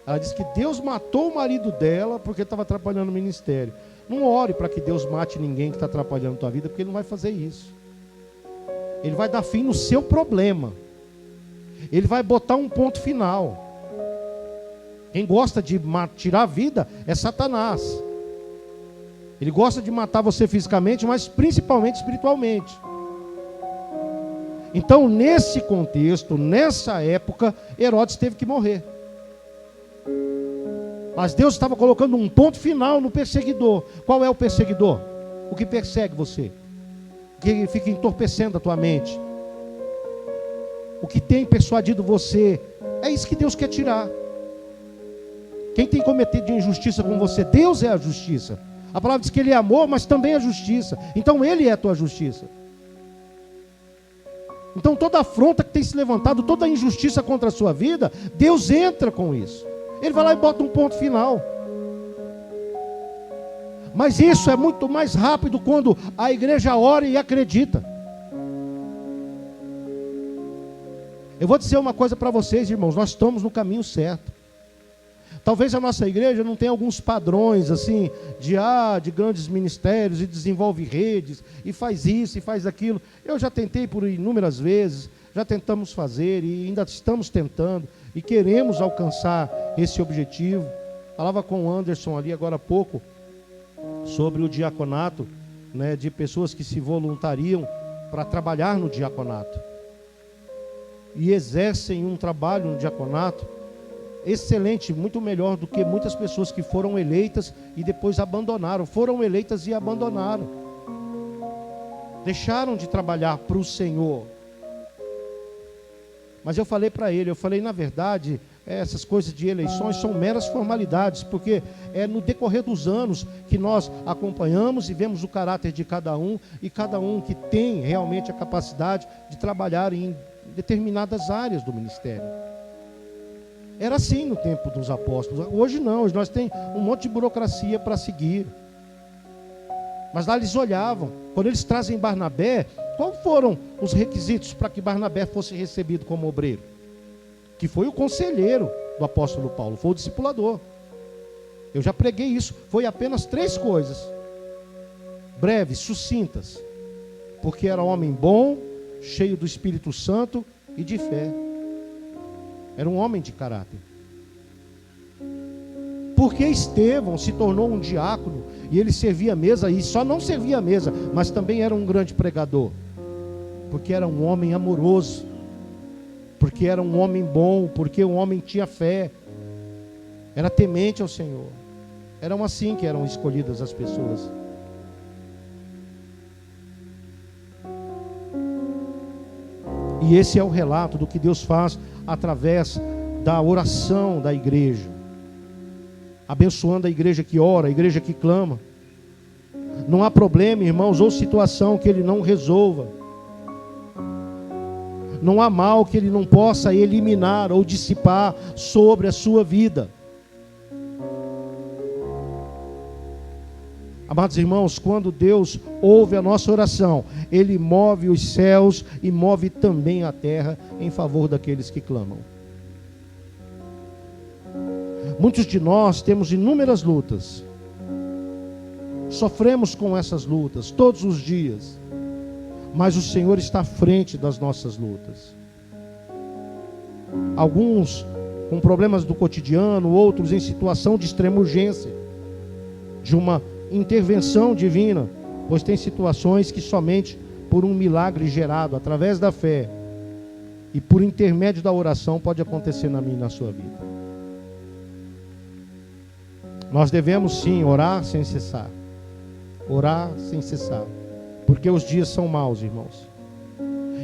Ela disse que Deus matou o marido dela porque estava atrapalhando o ministério. Não ore para que Deus mate ninguém que está atrapalhando a tua vida, porque Ele não vai fazer isso. Ele vai dar fim no seu problema. Ele vai botar um ponto final. Quem gosta de tirar a vida é Satanás. Ele gosta de matar você fisicamente, mas principalmente espiritualmente. Então, nesse contexto, nessa época, Herodes teve que morrer. Mas Deus estava colocando um ponto final no perseguidor. Qual é o perseguidor? O que persegue você, o que fica entorpecendo a tua mente, o que tem persuadido você. É isso que Deus quer tirar. Quem tem cometido injustiça com você? Deus é a justiça. A palavra diz que Ele é amor, mas também é justiça. Então Ele é a tua justiça. Então toda afronta que tem se levantado, toda injustiça contra a sua vida, Deus entra com isso. Ele vai lá e bota um ponto final. Mas isso é muito mais rápido quando a igreja ora e acredita. Eu vou dizer uma coisa para vocês, irmãos, nós estamos no caminho certo. Talvez a nossa igreja não tenha alguns padrões assim de grandes ministérios e desenvolve redes e faz isso e faz aquilo. Eu já tentei por inúmeras vezes, já tentamos fazer e ainda estamos tentando e queremos alcançar esse objetivo. Falava com o Anderson ali agora há pouco sobre o diaconato, né, de pessoas que se voluntariam para trabalhar no diaconato e exercem um trabalho no diaconato excelente, muito melhor do que muitas pessoas que foram eleitas e depois abandonaram. Foram eleitas e abandonaram. Deixaram de trabalhar para o Senhor. Mas eu falei para ele, na verdade, essas coisas de eleições são meras formalidades, porque é no decorrer dos anos que nós acompanhamos e vemos o caráter de cada um, e cada um que tem realmente a capacidade de trabalhar em determinadas áreas do ministério. Era assim no tempo dos apóstolos. Hoje não, hoje nós temos um monte de burocracia para seguir. Mas lá eles olhavam, quando eles trazem Barnabé, quais foram os requisitos para que Barnabé fosse recebido como obreiro? Que foi o conselheiro do apóstolo Paulo, foi o discipulador. Eu já preguei isso, foi apenas 3 coisas, breves, sucintas, porque era homem bom, cheio do Espírito Santo e de fé. Era um homem de caráter. Porque Estevão se tornou um diácono e ele servia a mesa, e só não servia a mesa, mas também era um grande pregador, porque era um homem amoroso, porque era um homem bom, porque um homem tinha fé, era temente ao Senhor. Eram assim que eram escolhidas as pessoas. E esse é o relato do que Deus faz através da oração da igreja, abençoando a igreja que ora, a igreja que clama. Não há problema, irmãos, ou situação que Ele não resolva. Não há mal que Ele não possa eliminar ou dissipar sobre a sua vida. Amados irmãos, quando Deus ouve a nossa oração, Ele move os céus e move também a terra em favor daqueles que clamam. Muitos de nós temos inúmeras lutas, sofremos com essas lutas todos os dias, mas o Senhor está à frente das nossas lutas. Alguns com problemas do cotidiano, outros em situação de extrema urgência, de uma intervenção divina, pois tem situações que somente por um milagre gerado através da fé e por intermédio da oração pode acontecer na minha e na sua vida. Nós devemos sim orar sem cessar. Orar sem cessar. Porque os dias são maus, irmãos.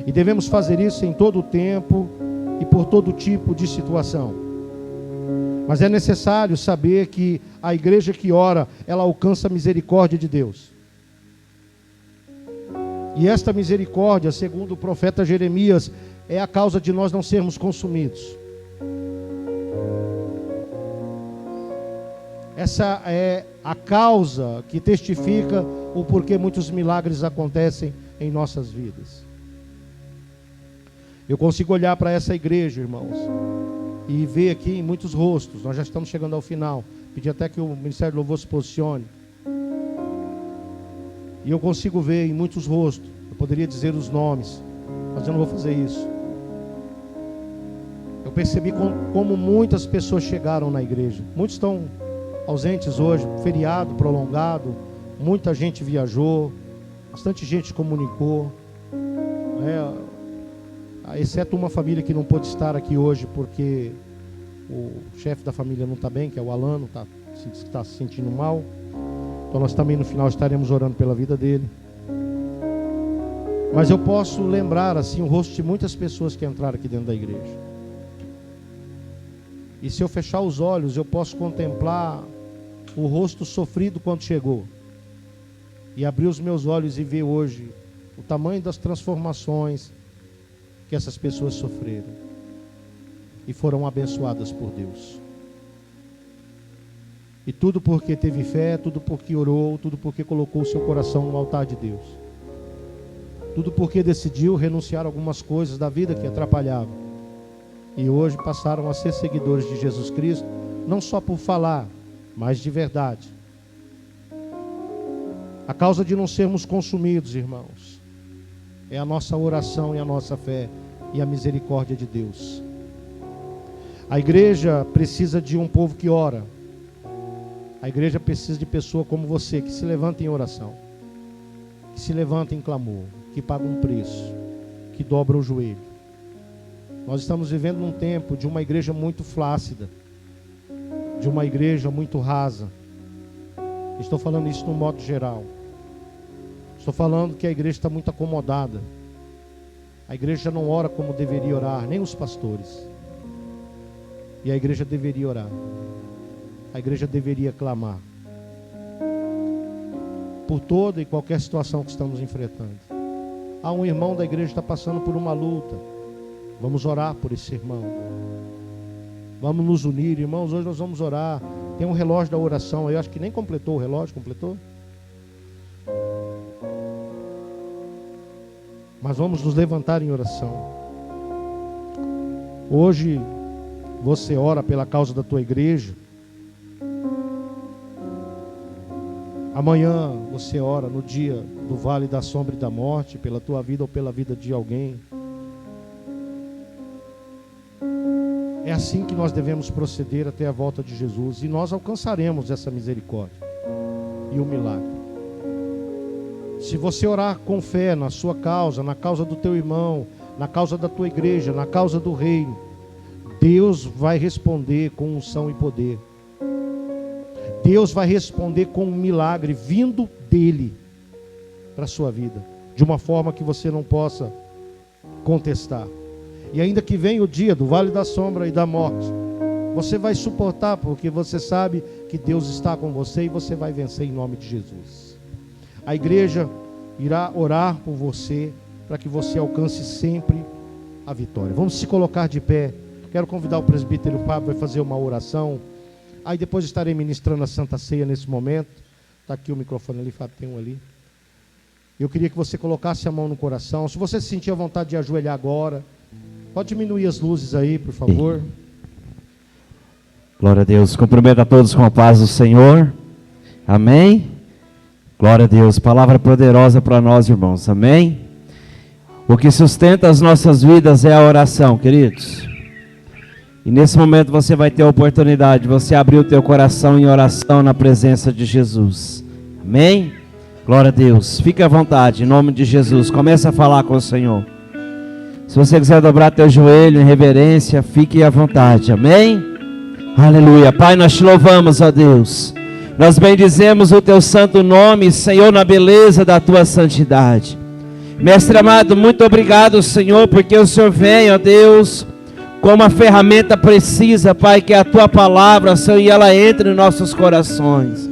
E devemos fazer isso em todo o tempo e por todo tipo de situação. Mas é necessário saber que a igreja que ora, ela alcança a misericórdia de Deus. E esta misericórdia, segundo o profeta Jeremias, é a causa de nós não sermos consumidos. Essa é a causa que testifica o porquê muitos milagres acontecem em nossas vidas. Eu consigo olhar para essa igreja, irmãos, e ver aqui em muitos rostos. Nós já estamos chegando ao final. Pedi até que o Ministério do Louvor se posicione. E eu consigo ver em muitos rostos. Eu poderia dizer os nomes, mas eu não vou fazer isso. Eu percebi como muitas pessoas chegaram na igreja. Muitos estão ausentes hoje, feriado prolongado, muita gente viajou, bastante gente comunicou, exceto uma família que não pôde estar aqui hoje porque o chefe da família não está bem, que é o Alano, está se sentindo mal. Então nós também no final estaremos orando pela vida dele. Mas eu posso lembrar assim o rosto de muitas pessoas que entraram aqui dentro da igreja. E se eu fechar os olhos, eu posso contemplar o rosto sofrido quando chegou. E abrir os meus olhos e ver hoje o tamanho das transformações que essas pessoas sofreram. E foram abençoadas por Deus. E tudo porque teve fé, tudo porque orou, tudo porque colocou o seu coração no altar de Deus. Tudo porque decidiu renunciar a algumas coisas da vida que atrapalhavam. E hoje passaram a ser seguidores de Jesus Cristo, não só por falar, mas de verdade. A causa de não sermos consumidos, irmãos, é a nossa oração e a nossa fé e a misericórdia de Deus. A igreja precisa de um povo que ora. A igreja precisa de pessoa como você, que se levanta em oração, que se levanta em clamor, que paga um preço, que dobra o joelho. Nós estamos vivendo num tempo de uma igreja muito flácida, de uma igreja muito rasa. Estou falando isso no modo geral. Estou falando que a igreja está muito acomodada. A igreja não ora como deveria orar, nem os pastores. E a igreja deveria orar. A igreja deveria clamar por toda e qualquer situação que estamos enfrentando. Um irmão da igreja está passando por uma luta. Vamos orar por esse irmão. Vamos nos unir, irmãos. Hoje nós vamos orar. Tem um relógio da oração. Eu acho que nem completou o relógio. Completou? Mas vamos nos levantar em oração. Hoje você ora pela causa da tua igreja. Amanhã você ora no dia do vale da sombra e da morte, pela tua vida ou pela vida de alguém. É assim que nós devemos proceder até a volta de Jesus. E nós alcançaremos essa misericórdia e o milagre. Se você orar com fé na sua causa, na causa do teu irmão, na causa da tua igreja, na causa do reino, Deus vai responder com unção e poder. Deus vai responder com um milagre vindo dele para a sua vida, de uma forma que você não possa contestar. E ainda que venha o dia do vale da sombra e da morte, você vai suportar, porque você sabe que Deus está com você e você vai vencer em nome de Jesus. A igreja irá orar por você, para que você alcance sempre a vitória. Vamos se colocar de pé. Quero convidar o presbítero Pablo, vai fazer uma oração. Aí depois estarei ministrando a Santa Ceia nesse momento. Está aqui o microfone ali, Fábio, tem um ali. Eu queria que você colocasse a mão no coração. Se você se sentir a vontade de ajoelhar agora, pode diminuir as luzes aí, por favor. Glória a Deus. Cumprimento a todos com a paz do Senhor. Amém. Glória a Deus. Palavra poderosa para nós, irmãos. Amém. O que sustenta as nossas vidas é a oração, queridos. E nesse momento você vai ter a oportunidade de você abrir o teu coração em oração na presença de Jesus. Amém. Glória a Deus. Fique à vontade, em nome de Jesus. Comece a falar com o Senhor. Se você quiser dobrar teu joelho em reverência, fique à vontade. Amém. Aleluia. Pai, nós te louvamos, ó Deus. Nós bendizemos o teu santo nome, Senhor, na beleza da tua santidade. Mestre amado, muito obrigado, Senhor, porque o Senhor vem, ó Deus, com uma ferramenta precisa, Pai, que é a tua palavra, Senhor, e ela entra em nossos corações.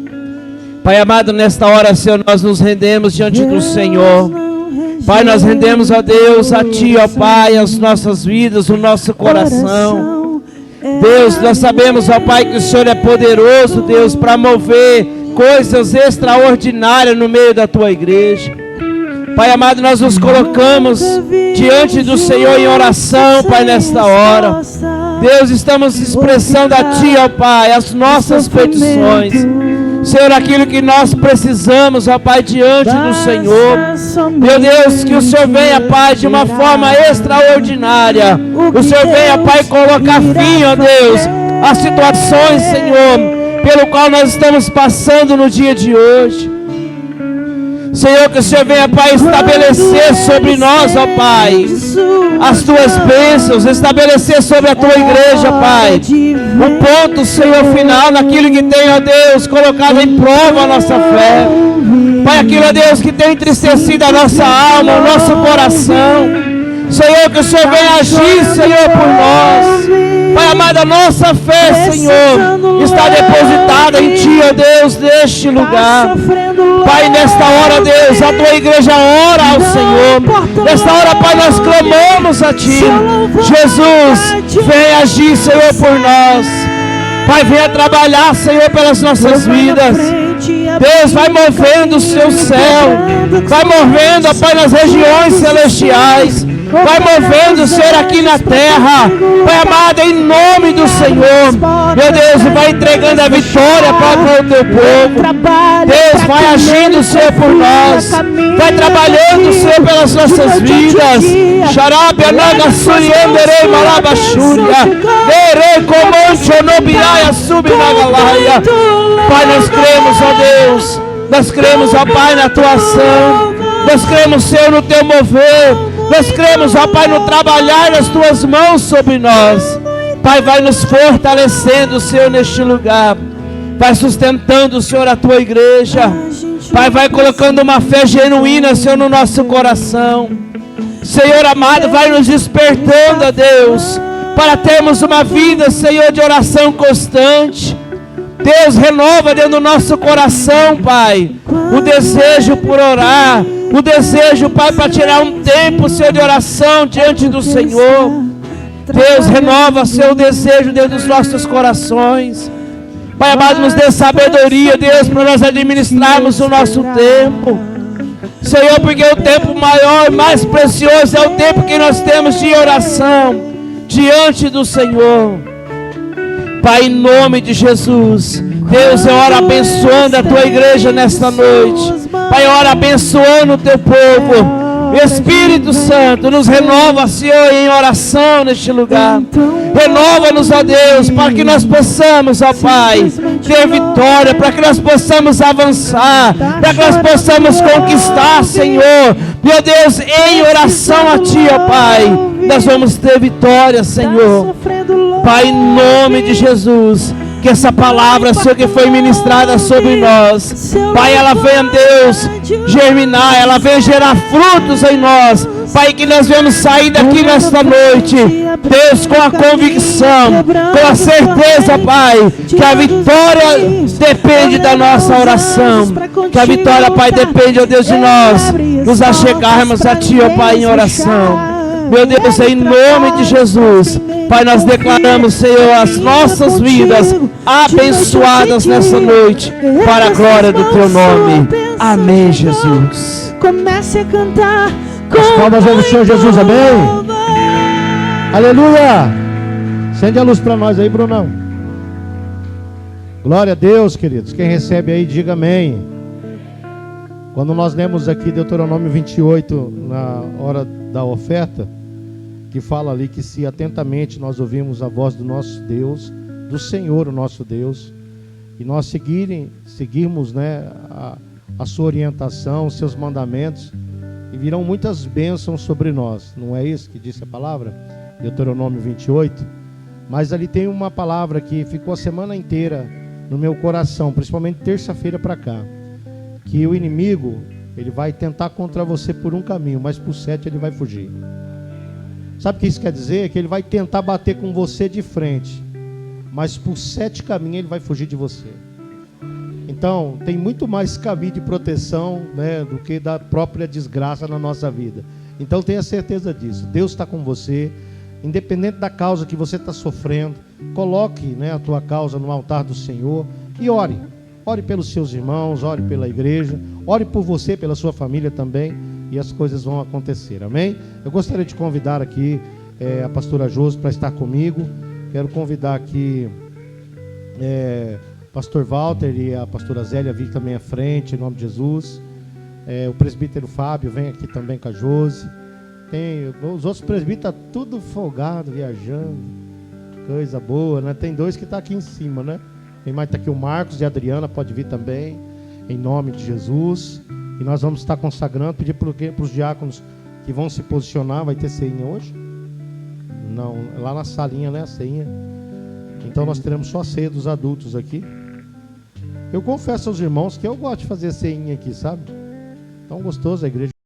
Pai amado, nesta hora, Senhor, nós nos rendemos diante do Senhor. Pai, nós rendemos, ó Deus, a Ti, ó Pai, as nossas vidas, o nosso coração. Deus, nós sabemos, ó Pai, que o Senhor é poderoso, Deus, para mover coisas extraordinárias no meio da Tua igreja. Pai amado, nós nos colocamos diante do Senhor em oração, Pai, nesta hora. Deus, estamos expressando a Ti, ó Pai, as nossas petições. Senhor, aquilo que nós precisamos, ó Pai, diante do Senhor. Meu Deus, que o Senhor venha, Pai, de uma forma extraordinária. O Senhor venha, Pai, colocar fim, ó Deus, às situações, Senhor, pelo qual nós estamos passando no dia de hoje. Senhor, que o Senhor venha, Pai, estabelecer sobre nós, ó Pai, as Tuas bênçãos, estabelecer sobre a Tua igreja, Pai, um ponto, Senhor, final naquilo que tem, ó Deus, colocado em prova a nossa fé. Pai, aquilo, ó Deus, que tem entristecido a nossa alma, o nosso coração. Senhor, que o Senhor venha agir, Senhor, por nós. Pai amado, a nossa fé, Senhor, está depositada em Ti, ó Deus, neste lugar. Pai, nesta hora, Deus, a Tua igreja ora ao Senhor. Nesta hora, Pai, nós clamamos a Ti. Jesus, venha agir, Senhor, por nós. Pai, venha trabalhar, Senhor, pelas nossas vidas. Deus, vai movendo o Seu céu. Vai movendo, ó Pai, nas regiões celestiais. Vai movendo, Senhor, aqui na terra. Pai amado, em nome do Senhor. Meu Deus, vai entregando a vitória para o Teu povo. Deus, vai agindo, Senhor, por nós. Vai trabalhando, Senhor, pelas nossas vidas. Xarabia, naga, surienderei, malabachúria. Nerei, comancho, nobiaia, subinagalaia. Pai, nós cremos, ó Deus. Nós cremos, ó Pai, na Tua ação. Nós cremos, Senhor, no Teu mover. Nós cremos, ó Pai, no trabalhar das Tuas mãos sobre nós. Pai, vai nos fortalecendo, Senhor, neste lugar. Vai sustentando, Senhor, a tua igreja. Pai, vai colocando uma fé genuína, Senhor, no nosso coração. Senhor amado, vai nos despertando, ó Deus, para termos uma vida, Senhor, de oração constante. Deus, renova dentro do nosso coração, Pai, o desejo por orar, o desejo, Pai, para tirar um tempo, Senhor, de oração diante do Senhor. Deus, renova, Senhor, o desejo dentro dos nossos corações. Pai amado, nos dê sabedoria, Deus, para nós administrarmos o nosso tempo. Senhor, porque o tempo maior e mais precioso é o tempo que nós temos de oração diante do Senhor. Pai, em nome de Jesus, Deus, eu oro abençoando a tua igreja nesta noite. Pai, eu oro abençoando o teu povo. Espírito Santo, nos renova, Senhor, em oração neste lugar. Renova-nos, ó Deus, para que nós possamos, ó Pai, ter vitória, para que nós possamos avançar, para que nós possamos conquistar, Senhor. Meu Deus, em oração a Ti, ó Pai, nós vamos ter vitória, Senhor. Pai, em nome de Jesus, que essa palavra, Senhor, que foi ministrada sobre nós, Pai, ela venha, Deus, germinar, ela venha gerar frutos em nós. Pai, que nós venhamos sair daqui nesta noite, Deus, com a convicção, com a certeza, Pai, que a vitória depende da nossa oração, que a vitória, Pai, depende, ó Deus, de nós nos achegarmos a Ti, ó Pai, em oração. Meu Deus, em nome de Jesus, Pai, nós declaramos, Senhor, as nossas vidas abençoadas nessa noite, para a glória do Teu nome. Amém, Jesus. Comece a cantar. As palmas ao Senhor Jesus, amém. Aleluia. Acende a luz para nós aí, Brunão. Glória a Deus, queridos. Quem recebe aí, diga amém. Quando nós lemos aqui Deuteronômio 28, na hora da oferta, que fala ali que se atentamente nós ouvimos a voz do nosso Deus, do Senhor, o nosso Deus, e nós seguirmos, né, a sua orientação, os seus mandamentos, e virão muitas bênçãos sobre nós. Não é isso que disse a palavra? Deuteronômio 28. Mas ali tem uma palavra que ficou a semana inteira no meu coração, principalmente terça-feira para cá, que o inimigo, ele vai tentar contra você por um caminho, mas por 7 ele vai fugir. Sabe o que isso quer dizer? Que ele vai tentar bater com você de frente, mas por 7 caminhos ele vai fugir de você. Então, tem muito mais caminho de proteção, né, do que da própria desgraça na nossa vida. Então, tenha certeza disso. Deus está com você, independente da causa que você está sofrendo. Coloque, né, a tua causa no altar do Senhor e ore. Ore pelos seus irmãos, ore pela igreja, ore por você, pela sua família também, e as coisas vão acontecer, amém? Eu gostaria de convidar aqui a pastora Josi para estar comigo. Quero convidar aqui pastor Walter e a pastora Zélia vir também à frente, em nome de Jesus. O presbítero Fábio vem aqui também com a Josi. Tem os outros presbíteros, tá tudo folgado, viajando, coisa boa, né? Tem 2 que estão aqui em cima, né? Tem mais, tá aqui o Marcos e a Adriana, pode vir também, em nome de Jesus. E nós vamos estar consagrando, pedir para os diáconos que vão se posicionar. Vai ter ceinha hoje? Não, lá na salinha, né, a ceinha. Então nós teremos só a ceia dos adultos aqui. Eu confesso aos irmãos que eu gosto de fazer ceinha aqui, sabe? Tão gostoso a igreja.